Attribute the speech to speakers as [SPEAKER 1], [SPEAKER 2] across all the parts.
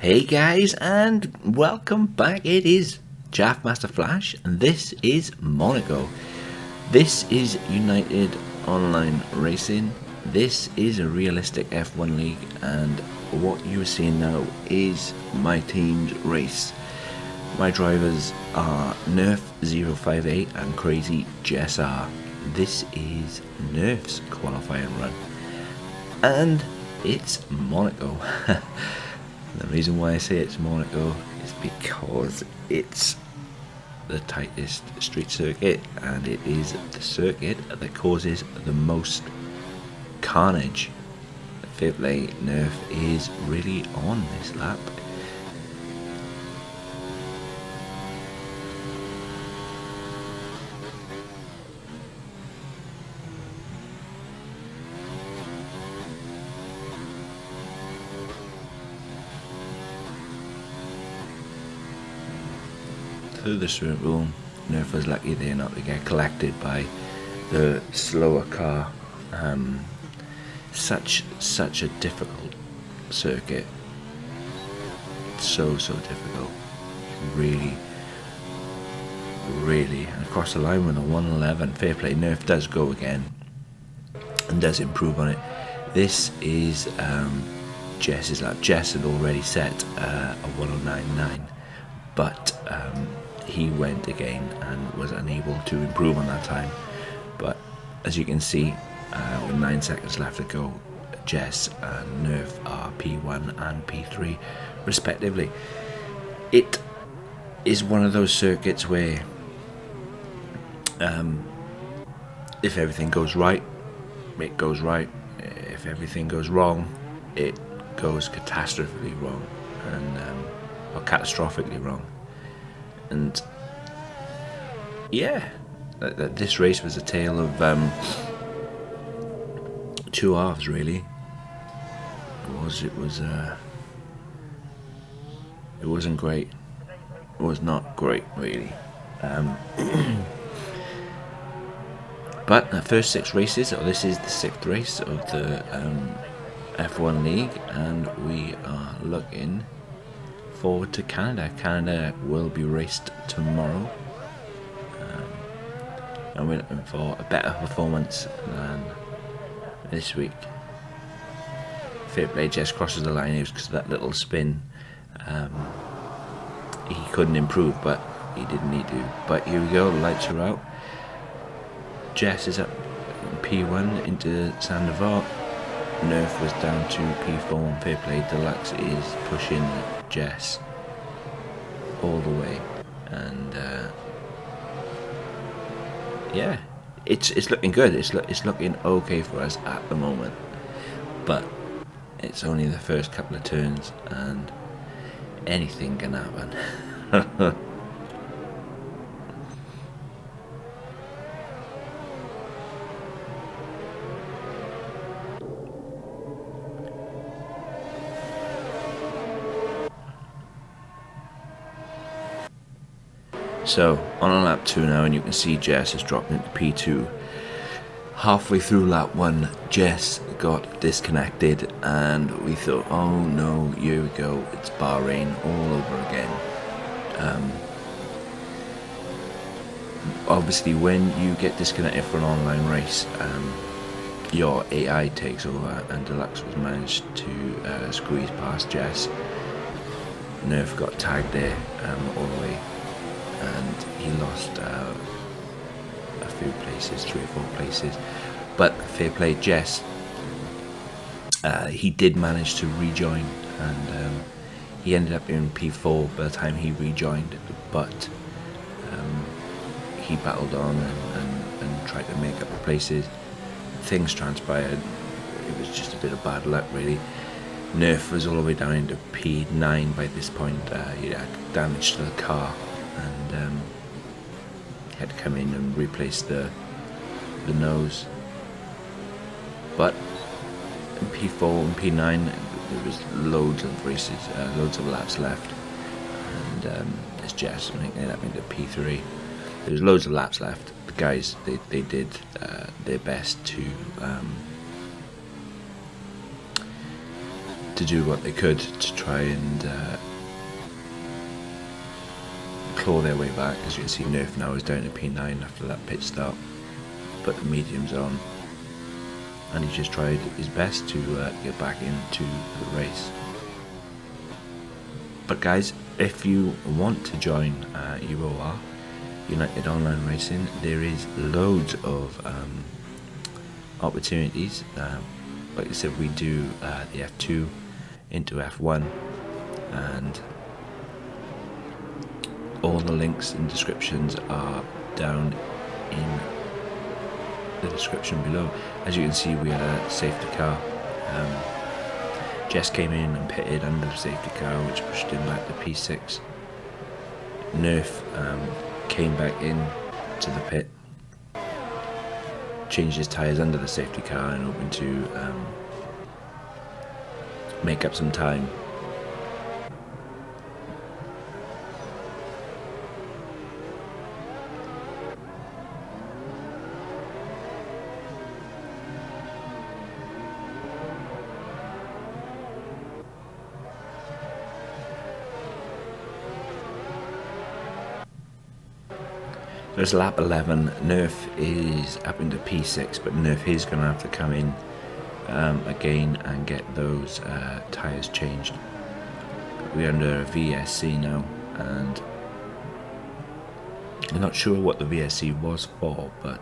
[SPEAKER 1] Hey guys, and welcome back. It is Master Flash, and this is Monaco. This is United Online Racing. This is a realistic F1 league, and what you are seeing now is my team's race. My drivers are Nerf 058 and Crazy Jess R. This is Nerf's qualifying run, and it's Monaco. The reason why I say it's Monaco is because it's the tightest street circuit, and it is the circuit that causes the most carnage. Fair play, Nerf is really on this lap. Through the sprint room, Nerf was lucky there not to get collected by the slower car. Such a difficult circuit. So difficult. Really. And across the line with a 111. Fair play. Nerf does go again and does improve on it. This is Jess's lap. Jess had already set a 109.9, but he went again and was unable to improve on that time. But as you can see, with 9 seconds left to go, Jess and Nerf are P1 and P3 respectively. It is one of those circuits where if everything goes right, it goes right. If everything goes wrong, it goes catastrophically wrong, and or catastrophically wrong. And yeah, this race was a tale of two halves, really. It wasn't great. It was not great, really. But the first 6 races, or this is the 6th race of the F1 league, and we are looking forward to Canada. Canada will be raced tomorrow, and we're looking for a better performance than this week. Fair play, Jess crosses the line. It was because of that little spin. He couldn't improve, but he didn't need to. But here we go, the lights are out. Jess is up P1 into Sandoval. Nerf was down to P4, and fair play, Deluxe is pushing Jess all the way, and yeah, it's looking good. It's looking okay for us at the moment, but it's only the first couple of turns, and anything can happen. So, on lap 2 now, and you can see Jess has dropped into P2. Halfway through lap 1, Jess got disconnected, and we thought, oh no, here we go, it's Bahrain all over again. Obviously, when you get disconnected for an online race, your AI takes over, and Deluxe was managed to squeeze past Jess. Nerf got tagged there all the way, and he lost a few places, 3 or 4 places, but fair play, Jess, he did manage to rejoin, and he ended up in P4 by the time he rejoined, but he battled on and tried to make up the places. Things transpired, it was just a bit of bad luck, really. Nerf was all the way down into P9 by this point. He had damage to the car, and had to come in and replace the nose. But in P4 and P9 there was loads of races, loads of laps left, and it's Jess making it up into P3. There's loads of laps left. The guys, they did their best to do what they could to try and claw their way back. As you can see, Nerf now is down to P9 after that pit stop. Put the mediums on, and he just tried his best to get back into the race. But guys, if you want to join UOR, United Online Racing, there is loads of opportunities. Like I said, we do the F2 into F1, and all the links and descriptions are down in the description below. As you can see, we had a safety car. Jess came in and pitted under the safety car, which pushed him back to P6. Nerf came back in to the pit, changed his tyres under the safety car, and hoping to make up some time. There's lap 11. Nerf is up into P6, but Nerf is going to have to come in again and get those tyres changed. We're under a VSC now, and I'm not sure what the VSC was for, but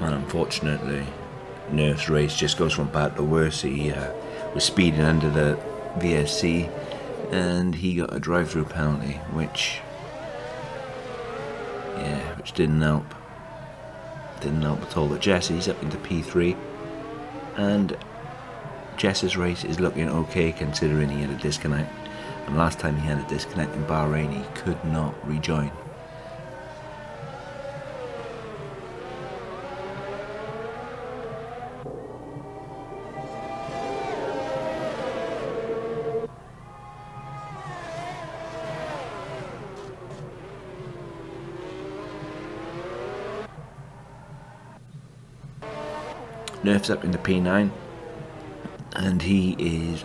[SPEAKER 1] unfortunately Nerf's race just goes from bad to worse. He was speeding under the VSC, and he got a drive-through penalty, which didn't help. Didn't help at all. But Jesse's up into P3, and Jess's race is looking okay considering he had a disconnect. And last time he had a disconnect in Bahrain, he could not rejoin. Nerf's up into P9, and he is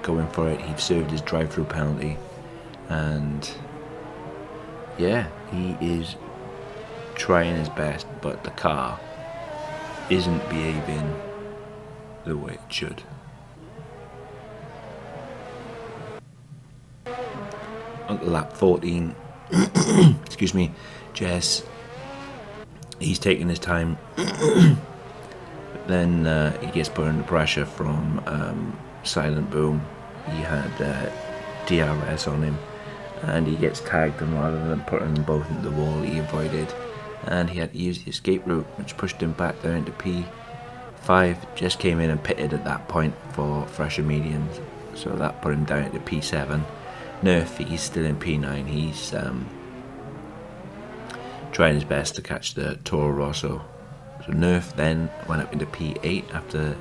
[SPEAKER 1] going for it. He's served his drive-through penalty, and yeah, he is trying his best, but the car isn't behaving the way it should. On lap 14, excuse me, Jess, he's taking his time. Then he gets put under pressure from Silent Boom. He had DRS on him, and he gets tagged, and rather than putting them both into the wall, he avoided, and he had to use the escape route, which pushed him back down into P5. Just came in and pitted at that point for fresher mediums, so that put him down to P7. Nerf, he's still in P9. He's trying his best to catch the Toro Rosso. So Nerf then went up into P8 after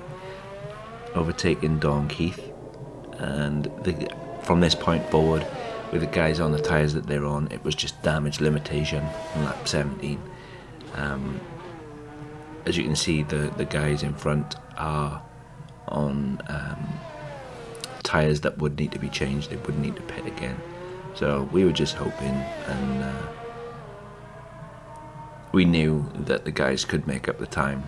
[SPEAKER 1] overtaking Dawn Keith, and from this point forward, with the guys on the tyres that they're on, it was just damage limitation on lap 17. As you can see, the guys in front are on tyres that would need to be changed. They would need to pit again. So we were just hoping, and we knew that the guys could make up the time.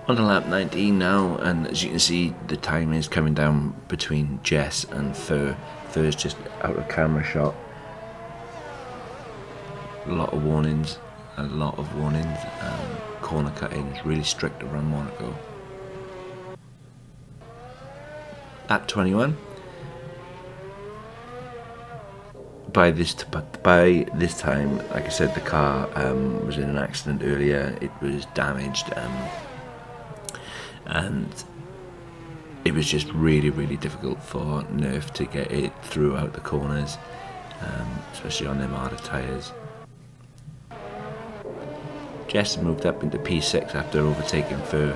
[SPEAKER 1] On to lap 19 now, and as you can see, the time is coming down between Jess and Fur. Fur's just out of camera shot. A lot of warnings. Corner cutting is really strict around Monaco. Lap 21. By this time, like I said, the car was in an accident earlier. It was damaged, and it was just really difficult for Nerf to get it through out the corners, especially on them harder tyres. Jess moved up into P6 after overtaking Fur,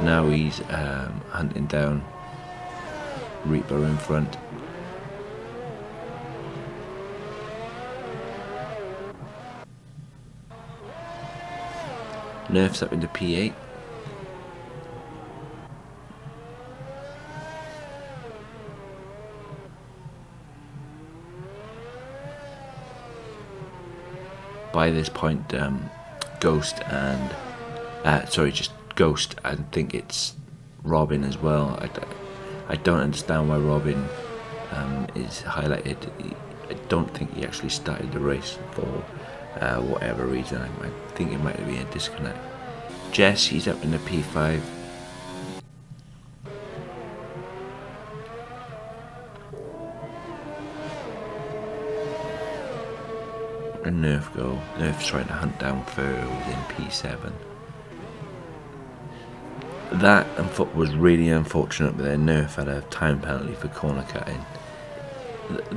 [SPEAKER 1] Now he's hunting down Reaper in front. Nerf's up into P8. By this point, Ghost and just Ghost. I think it's Robin as well. I don't understand why Robin is highlighted. I don't think he actually started the race for whatever reason. I think it might be a disconnect. Jess, he's up in the P5. And Nerf go. Nerf's trying to hunt down Fur, who's in P7. That was really unfortunate, but then Nerf had a time penalty for corner cutting.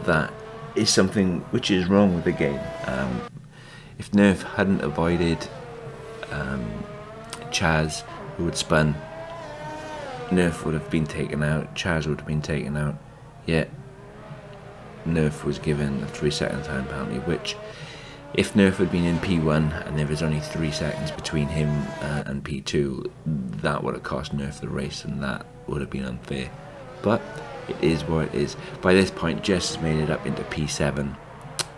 [SPEAKER 1] That is something which is wrong with the game. If Nerf hadn't avoided Chaz, who would spun, Nerf would have been taken out, Chaz would have been taken out, yet Nerf was given a 3-second time penalty, which, if Nerf had been in P1 and there was only 3 seconds between him and P2, that would have cost Nerf the race, and that would have been unfair. But it is what it is. By this point, Jess has made it up into P7.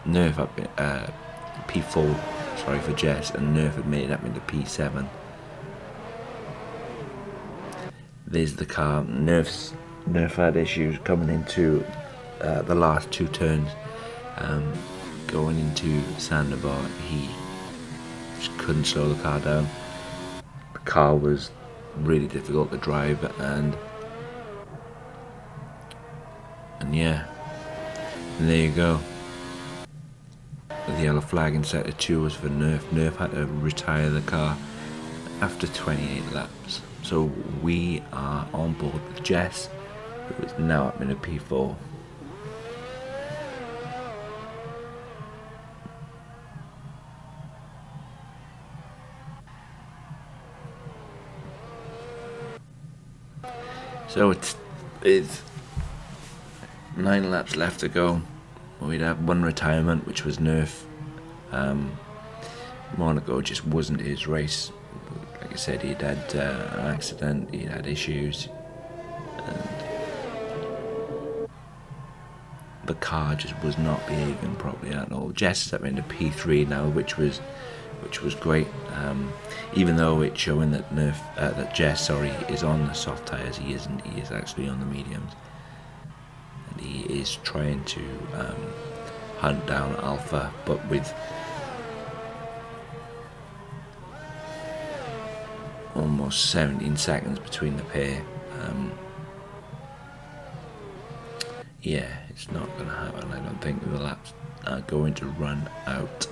[SPEAKER 1] Nerf up P4, sorry, for Jess, and Nerf had made it up into P7. There's the car. Nerf had issues coming into the last 2 turns. Going into Sandoval, he just couldn't slow the car down. The car was really difficult to drive, and yeah, and there you go. The yellow flag in sector 2 was for Nerf. Nerf had to retire the car after 28 laps. So we are on board with Jess, who is now up in a P4. So it's 9 laps left to go. We'd have 1 retirement, which was Nerf. Monaco just wasn't his race. Like I said, he'd had an accident, he'd had issues, and the car just was not behaving properly at all. Jess is up into P3 now, which was great. Even though it's showing that Jess is on the soft tyres, he isn't. He is actually on the mediums, and he is trying to hunt down Alpha, but with almost 17 seconds between the pair. Yeah, it's not going to happen. I don't think the laps are going to run out.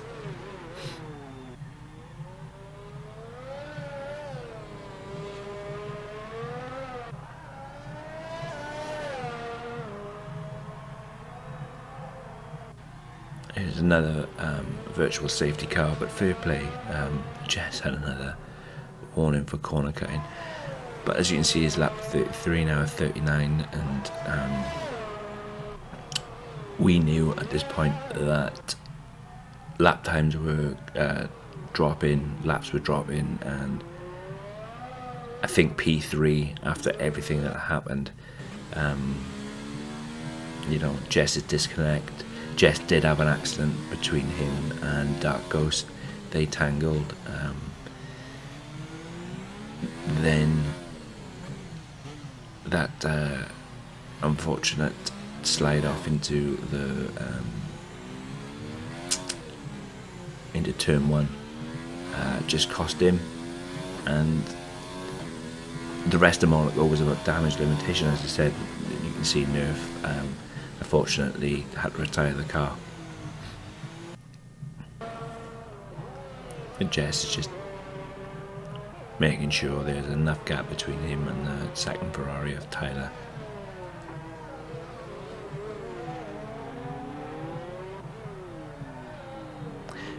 [SPEAKER 1] Here's another virtual safety car, but fair play. Jess had another warning for corner cutting. But as you can see, his lap 33 now, 39, and we knew at this point that lap times were dropping, laps were dropping, and I think P3, after everything that happened, Jess's disconnect. Jess did have an accident between him and Dark Ghost. They tangled. Then that unfortunate slide off into turn 1 just cost him, and the rest of Monaco was about damage limitation. As I said, you can see Nerf unfortunately had to retire the car. And Jess is just making sure there's enough gap between him and the second Ferrari of Tyler.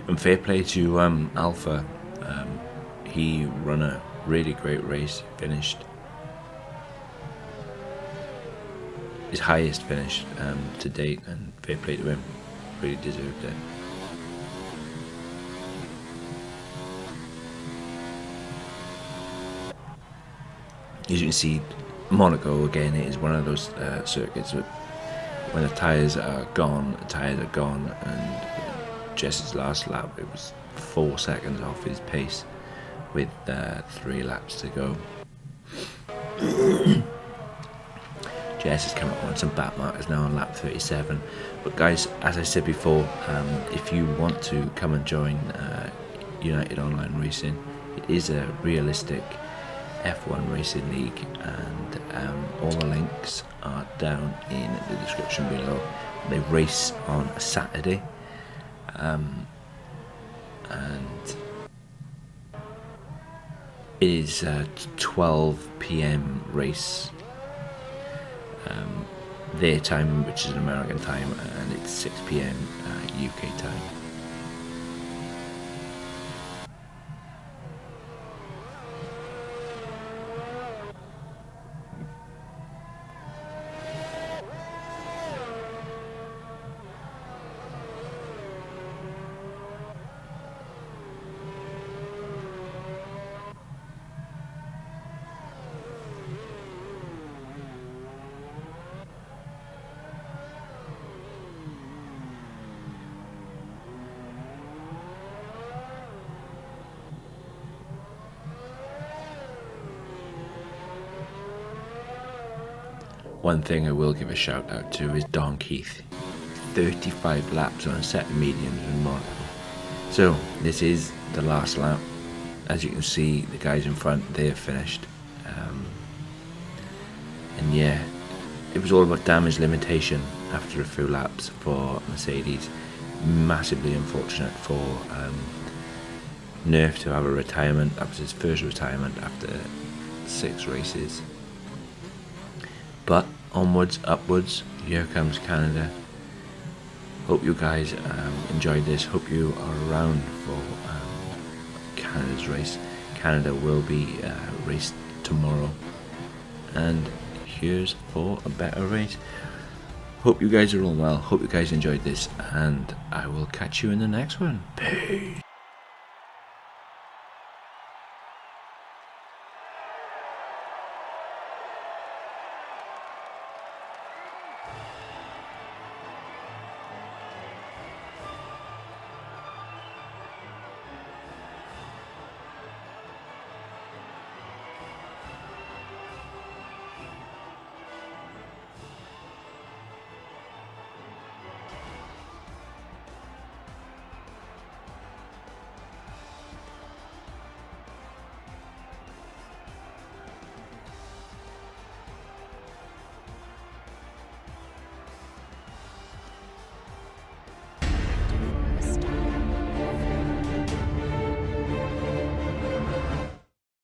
[SPEAKER 1] And fair play to Alpha. He run a really great race. Finished his highest finish to date, and fair play to him. Really deserved it. As you can see, Monaco again, it is one of those circuits that when the tyres are gone, and Jess's last lap, it was 4 seconds off his pace with 3 laps to go. Jess has come up on some back markers now on lap 37. But guys, as I said before, if you want to come and join United Online Racing, it is a realistic F1 racing league, and all the links are down in the description below. They race on a Saturday, and it is a 12 PM race their time, which is American time, and it's 6 PM UK time. One thing I will give a shout out to is Don Keith. 35 laps on a set of mediums in Monaco. So this is the last lap. As you can see, the guys in front, they have finished. And yeah, it was all about damage limitation after a few laps for Mercedes. Massively unfortunate for Nerf to have a retirement. That was his first retirement after 6 races. But onwards, upwards, here comes Canada. Hope you guys enjoyed this. Hope you are around for Canada's race. Canada will be raced tomorrow, and here's for a better race. Hope you guys are all well. Hope you guys enjoyed this, and I will catch you in the next one. Peace.